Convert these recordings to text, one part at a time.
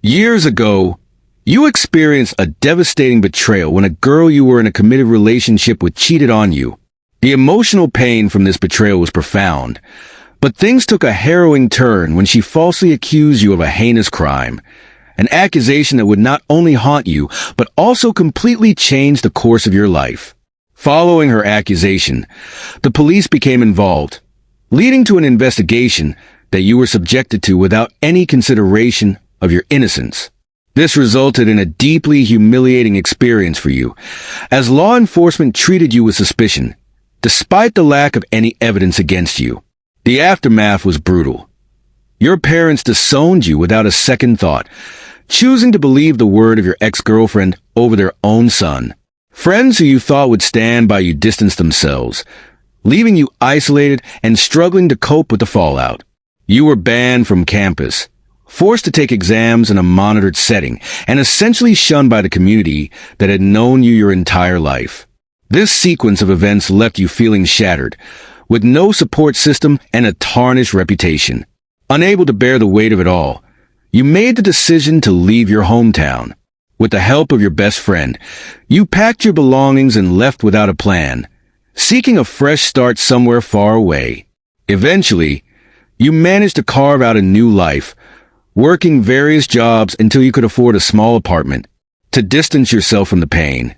Years ago, you experienced a devastating betrayal when a girl you were in a committed relationship with cheated on you. The emotional pain from this betrayal was profound, but things took a harrowing turn when she falsely accused you of a heinous crime, an accusation that would not only haunt you, but also completely change the course of your life. Following her accusation, the police became involved, leading to an investigation that you were subjected to without any consideration of your innocence. This resulted in a deeply humiliating experience for you, as law enforcement treated you with suspicion, despite the lack of any evidence against you. The aftermath was brutal. Your parents disowned you without a second thought, choosing to believe the word of your ex-girlfriend over their own son. Friends who you thought would stand by you distanced themselves, leaving you isolated and struggling to cope with the fallout. You were banned from campus, forced to take exams in a monitored setting, and essentially shunned by the community that had known you your entire life. This sequence of events left you feeling shattered, with no support system and a tarnished reputation. Unable to bear the weight of it all, you made the decision to leave your hometown. With the help of your best friend, you packed your belongings and left without a plan, seeking a fresh start somewhere far away. Eventually, you managed to carve out a new life, working various jobs until you could afford a small apartment to distance yourself from the pain.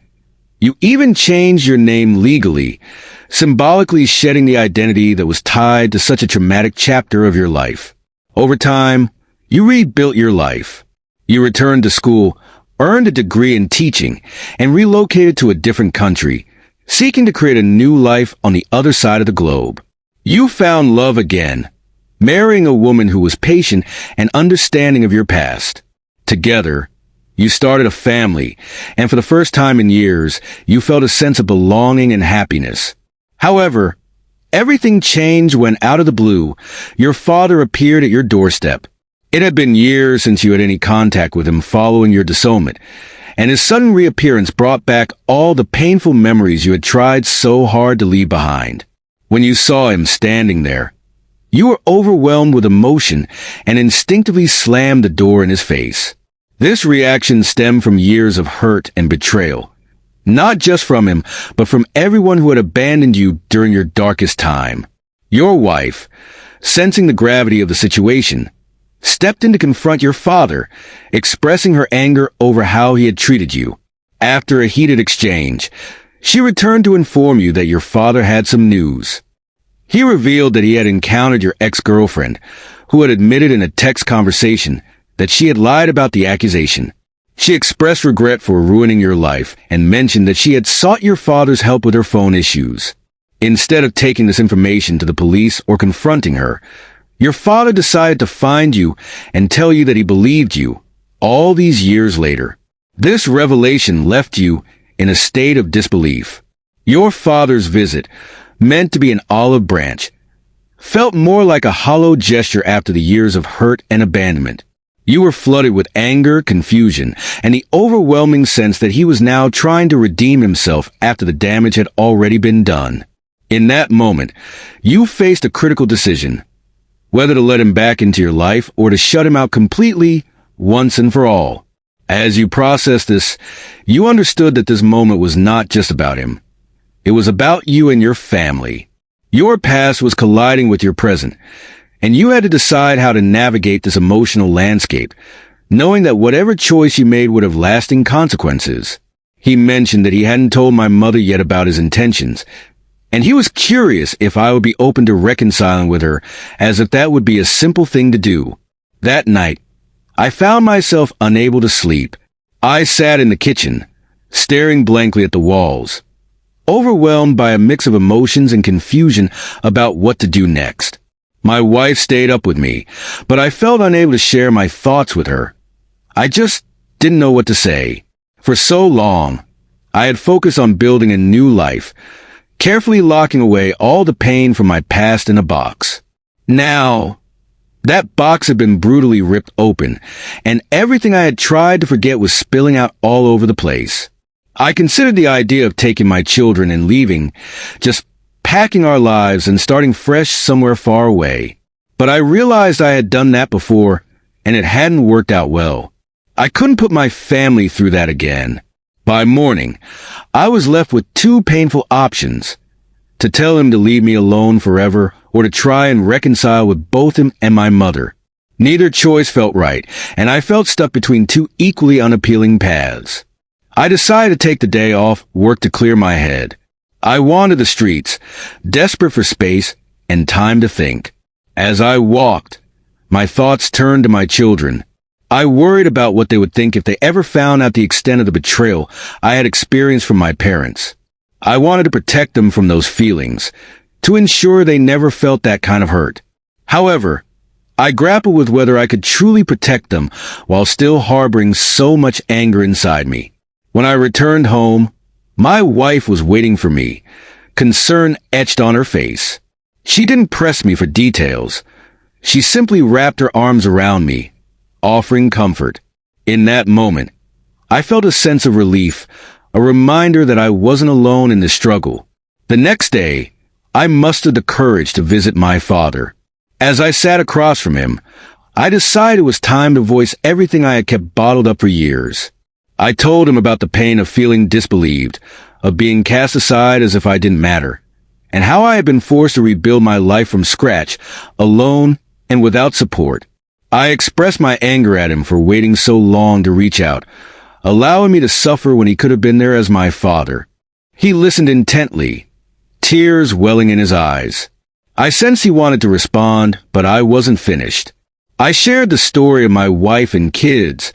You even changed your name legally, symbolically shedding the identity that was tied to such a traumatic chapter of your life. Over time, you rebuilt your life. You returned to school, earned a degree in teaching, and relocated to a different country, seeking to create a new life on the other side of the globe. You found love again, marrying a woman who was patient and understanding of your past. Together, you started a family, and for the first time in years, you felt a sense of belonging and happiness. However, everything changed when, out of the blue, your father appeared at your doorstep. It had been years since you had any contact with him following your disownment, and his sudden reappearance brought back all the painful memories you had tried so hard to leave behind. When you saw him standing there, you were overwhelmed with emotion and instinctively slammed the door in his face. This reaction stemmed from years of hurt and betrayal, not just from him, but from everyone who had abandoned you during your darkest time. Your wife, sensing the gravity of the situation, stepped in to confront your father, expressing her anger over how he had treated you. After a heated exchange, she returned to inform you that your father had some news. He revealed that he had encountered your ex-girlfriend, who had admitted in a text conversation that she had lied about the accusation. She expressed regret for ruining your life and mentioned that she had sought your father's help with her phone issues. Instead of taking this information to the police or confronting her, your father decided to find you and tell you that he believed you, all these years later. This revelation left you in a state of disbelief. Your father's visit, meant to be an olive branch, felt more like a hollow gesture after the years of hurt and abandonment. You were flooded with anger, confusion, and the overwhelming sense that he was now trying to redeem himself after the damage had already been done. In that moment, you faced a critical decision, whether to let him back into your life or to shut him out completely, once and for all. As you processed this, you understood that this moment was not just about him. It was about you and your family. Your past was colliding with your present, and you had to decide how to navigate this emotional landscape, knowing that whatever choice you made would have lasting consequences. He mentioned that he hadn't told my mother yet about his intentions, and he was curious if I would be open to reconciling with her, as if that would be a simple thing to do. That night, I found myself unable to sleep. I sat in the kitchen, staring blankly at the walls, overwhelmed by a mix of emotions and confusion about what to do next. My wife stayed up with me, but I felt unable to share my thoughts with her. I just didn't know what to say. For so long, I had focused on building a new life, carefully locking away all the pain from my past in a box. Now, that box had been brutally ripped open, and everything I had tried to forget was spilling out all over the place. I considered the idea of taking my children and leaving, just packing our lives and starting fresh somewhere far away. But I realized I had done that before, and it hadn't worked out well. I couldn't put my family through that again. By morning, I was left with two painful options: to tell him to leave me alone forever, or to try and reconcile with both him and my mother. Neither choice felt right, and I felt stuck between two equally unappealing paths. I decided to take the day off work to clear my head. I wandered the streets, desperate for space and time to think. As I walked, my thoughts turned to my children. I worried about what they would think if they ever found out the extent of the betrayal I had experienced from my parents. I wanted to protect them from those feelings, to ensure they never felt that kind of hurt. However, I grappled with whether I could truly protect them while still harboring so much anger inside me. When I returned home, my wife was waiting for me, concern etched on her face. She didn't press me for details. She simply wrapped her arms around me, offering comfort. In that moment, I felt a sense of relief, a reminder that I wasn't alone in this struggle. The next day, I mustered the courage to visit my father. As I sat across from him, I decided it was time to voice everything I had kept bottled up for years. I told him about the pain of feeling disbelieved, of being cast aside as if I didn't matter, and how I had been forced to rebuild my life from scratch, alone and without support. I expressed my anger at him for waiting so long to reach out, allowing me to suffer when he could have been there as my father. He listened intently, tears welling in his eyes. I sensed he wanted to respond, but I wasn't finished. I shared the story of my wife and kids,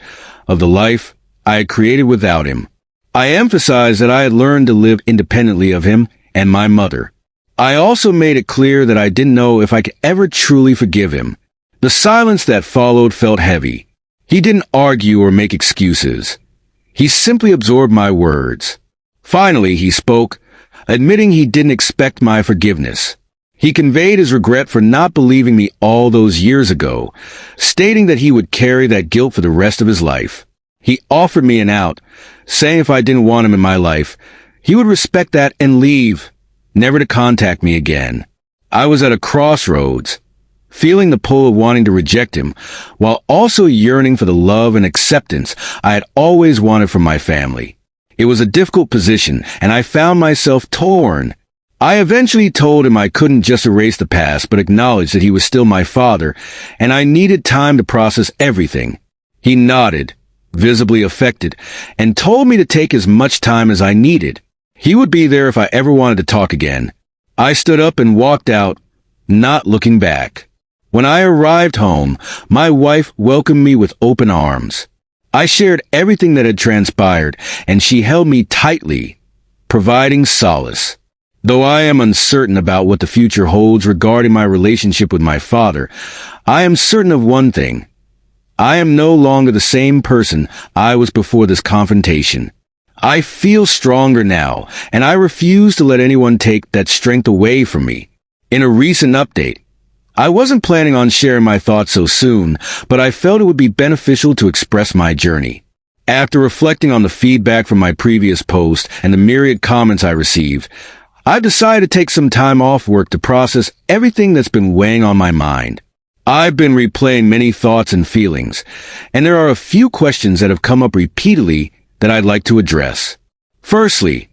of the life I had created without him. I emphasized that I had learned to live independently of him and my mother. I also made it clear that I didn't know if I could ever truly forgive him. The silence that followed felt heavy. He didn't argue or make excuses. He simply absorbed my words. Finally, he spoke, admitting he didn't expect my forgiveness. He conveyed his regret for not believing me all those years ago, stating that he would carry that guilt for the rest of his life. He offered me an out, saying if I didn't want him in my life, he would respect that and leave, never to contact me again. I was at a crossroads, feeling the pull of wanting to reject him, while also yearning for the love and acceptance I had always wanted from my family. It was a difficult position, and I found myself torn. I eventually told him I couldn't just erase the past, but acknowledge that he was still my father, and I needed time to process everything. He nodded, visibly affected, and told me to take as much time as I needed. He would be there if I ever wanted to talk again. I stood up and walked out, not looking back. When I arrived home, my wife welcomed me with open arms. I shared everything that had transpired, and she held me tightly, providing solace. Though I am uncertain about what the future holds regarding my relationship with my father, I am certain of one thing. I am no longer the same person I was before this confrontation. I feel stronger now, and I refuse to let anyone take that strength away from me. In a recent update, I wasn't planning on sharing my thoughts so soon, but I felt it would be beneficial to express my journey. After reflecting on the feedback from my previous post and the myriad comments I received, I've decided to take some time off work to process everything that's been weighing on my mind. I've been replaying many thoughts and feelings, and there are a few questions that have come up repeatedly that I'd like to address. Firstly,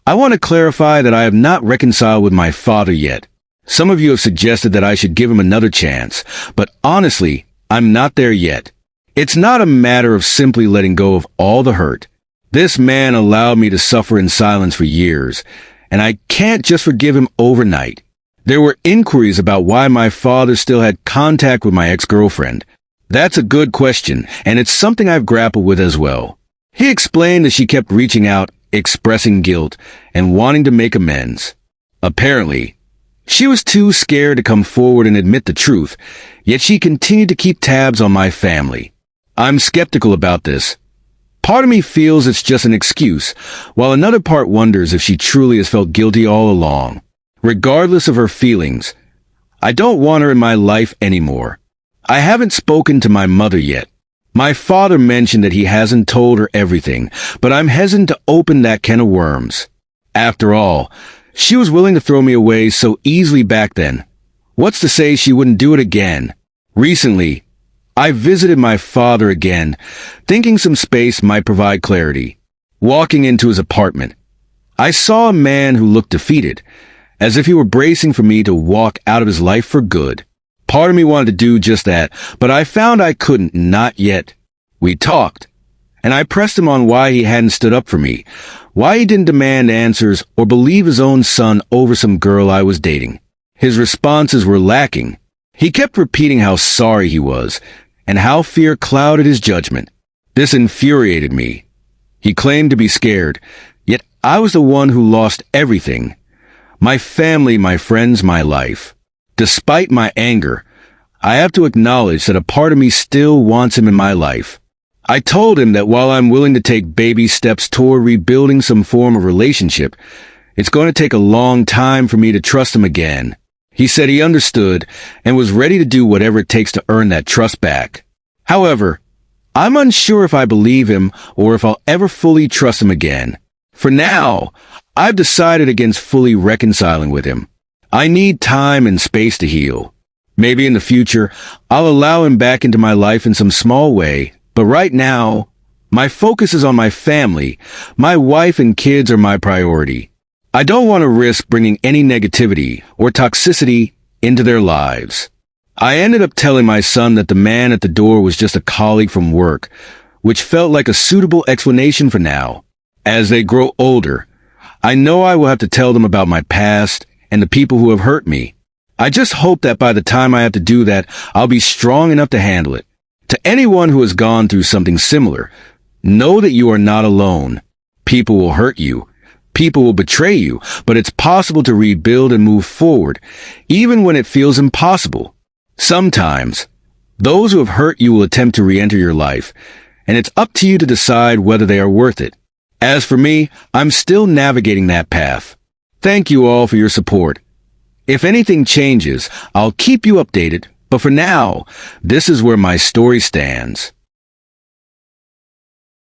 I want to clarify that I have not reconciled with my father yet. Some of you have suggested that I should give him another chance, but honestly, I'm not there yet. It's not a matter of simply letting go of all the hurt. This man allowed me to suffer in silence for years, and I can't just forgive him overnight. There were inquiries about why my father still had contact with my ex-girlfriend. That's a good question, and it's something I've grappled with as well. He explained that she kept reaching out, expressing guilt, and wanting to make amends. Apparently, she was too scared to come forward and admit the truth, yet she continued to keep tabs on my family. I'm skeptical about this. Part of me feels it's just an excuse, while another part wonders if she truly has felt guilty all along. Regardless of her feelings, I don't want her in my life anymore. I haven't spoken to my mother yet. My father mentioned that he hasn't told her everything, but I'm hesitant to open that can of worms. After all, she was willing to throw me away so easily back then. What's to say she wouldn't do it again? Recently, I visited my father again, thinking some space might provide clarity. Walking into his apartment, I saw a man who looked defeated, as if he were bracing for me to walk out of his life for good. Part of me wanted to do just that, but I found I couldn't, not yet. We talked, and I pressed him on why he hadn't stood up for me, why he didn't demand answers or believe his own son over some girl I was dating. His responses were lacking. He kept repeating how sorry he was, and how fear clouded his judgment. This infuriated me. He claimed to be scared, yet I was the one who lost everything. My family, my friends, my life. Despite my anger, I have to acknowledge that a part of me still wants him in my life. I told him that while I'm willing to take baby steps toward rebuilding some form of relationship, it's going to take a long time for me to trust him again. He said he understood and was ready to do whatever it takes to earn that trust back. However, I'm unsure if I believe him or if I'll ever fully trust him again. For now, I've decided against fully reconciling with him. I need time and space to heal. Maybe in the future, I'll allow him back into my life in some small way, but right now, my focus is on my family. My wife and kids are my priority. I don't want to risk bringing any negativity or toxicity into their lives. I ended up telling my son that the man at the door was just a colleague from work, which felt like a suitable explanation for now. As they grow older, I know I will have to tell them about my past and the people who have hurt me. I just hope that by the time I have to do that, I'll be strong enough to handle it. To anyone who has gone through something similar, know that you are not alone. People will hurt you. People will betray you, but it's possible to rebuild and move forward, even when it feels impossible. Sometimes, those who have hurt you will attempt to re-enter your life, and it's up to you to decide whether they are worth it. As for me, I'm still navigating that path. Thank you all for your support. If anything changes, I'll keep you updated, but for now, this is where my story stands.